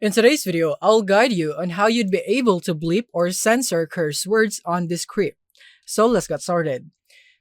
In today's video, I'll guide you on how you'd be able to bleep or censor curse words on Descript. So let's get started.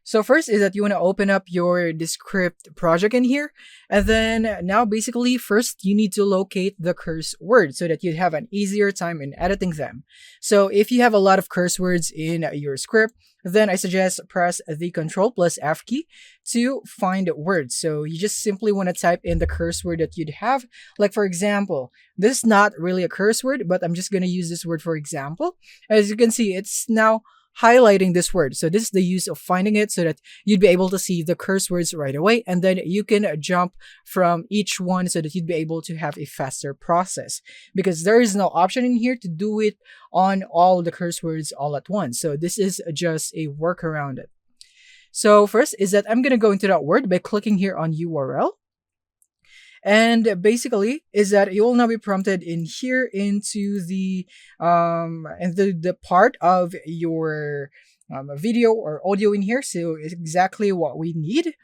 So first is that you want to open up your Descript project in here. And then now basically first you need to locate the curse word so that you have an easier time in editing them. So if you have a lot of curse words in your script, then I suggest press the Ctrl+F key to find words. So you just simply want to type in the curse word that you'd have. Like for example, this is not really a curse word, but I'm just going to use this word for example. As you can see, it's now highlighting this word. So this is the use of finding it so that you'd be able to see the curse words right away, and then you can jump from each one so that you'd be able to have a faster process, because there is no option in here to do it on all the curse words all at once. So this is just a workaround it. So first is that I'm going to go into that word by clicking here on URL. And basically is that you will now be prompted in here into the part of your video or audio in here. So it's exactly what we need.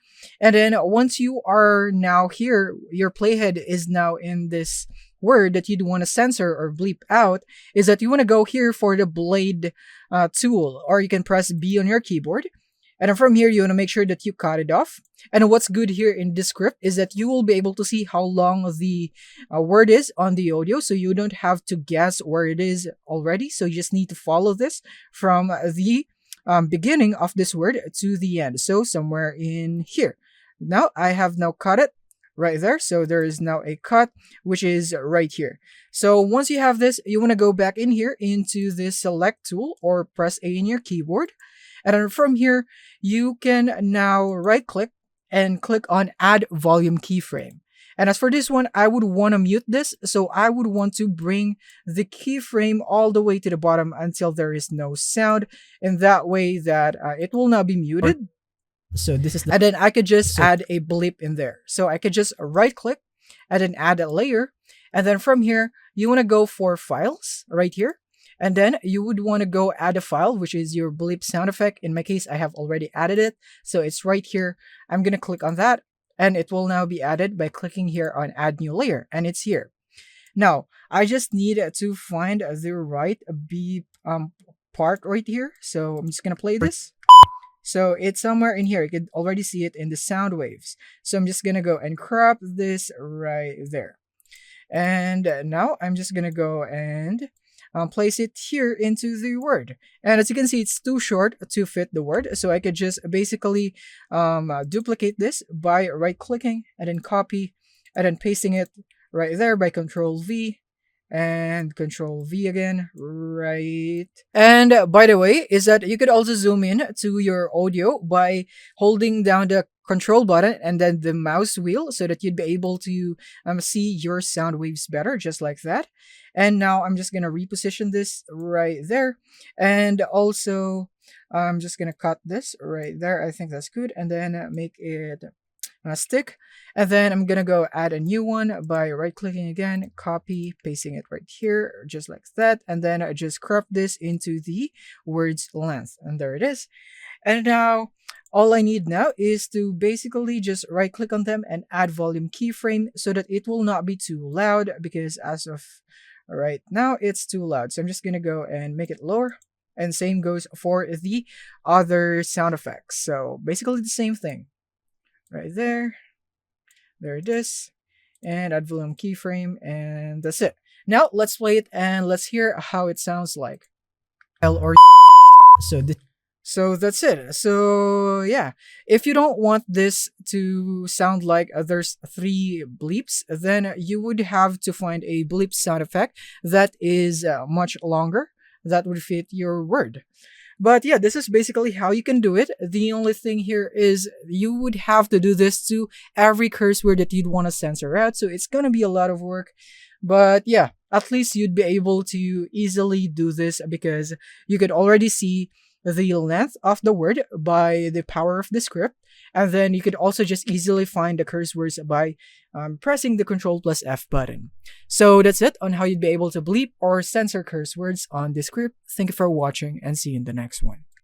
And then once you are now here, your playhead is now in this word that you'd want to censor or bleep out, is that you want to go here for the blade tool, or you can press B on your keyboard. And from here, you want to make sure that you cut it off. And what's good here in Descript is that you will be able to see how long the word is on the audio. So you don't have to guess where it is already. So you just need to follow this from the beginning of this word to the end. So somewhere in here. Now, I have now cut it right there. So there is now a cut, which is right here. So once you have this, you want to go back in here into this select tool or press A in your keyboard. And then from here, you can now right click and click on add volume keyframe. And as for this one, I would want to mute this. So I would want to bring the keyframe all the way to the bottom until there is no sound. In that way that it will not be muted. So this is and then I could just add a bleep in there. So I could just right click and then add a layer. And then from here, you want to go for files right here. And then you would want to go add a file, which is your bleep sound effect. In my case, I have already added it. So it's right here. I'm going to click on that and it will now be added by clicking here on add new layer, and it's here. Now, I just need to find the right beep part right here. So I'm just going to play this. So it's somewhere in here. You can already see it in the sound waves. So I'm just going to go and crop this right there. And now I'm just going to go and place it here into the word. And as you can see, it's too short to fit the word. So I could just basically duplicate this by right clicking and then copy and then pasting it right there by Control V and Control V again, right. And by the way, is that you could also zoom in to your audio by holding down the control button and then the mouse wheel so that you'd be able to see your sound waves better, just like that. And now I'm just going to reposition this right there. And also, I'm just going to cut this right there. I think that's good. And then make it stick. And then I'm going to go add a new one by right clicking again, copy, pasting it right here, just like that. And then I just crop this into the word's length. And there it is. And now all I need now is to basically just right click on them and add volume keyframe so that it will not be too loud, because as of right now it's too loud. So I'm just going to go and make it lower, and same goes for the other sound effects. So basically the same thing right there. There it is. And add volume keyframe, and that's it. Now let's play it and let's hear how it sounds like. L or So that's it. So yeah, if you don't want this to sound like there's 3 bleeps, then you would have to find a bleep sound effect that is much longer that would fit your word. But yeah, this is basically how you can do it. The only thing here is you would have to do this to every curse word that you'd want to censor out. So it's going to be a lot of work. But yeah, at least you'd be able to easily do this because you could already see the length of the word by the power of Descript. And then you could also just easily find the curse words by pressing the Ctrl+F button. So that's it on how you'd be able to bleep or censor curse words on Descript. Thank you for watching and see you in the next one.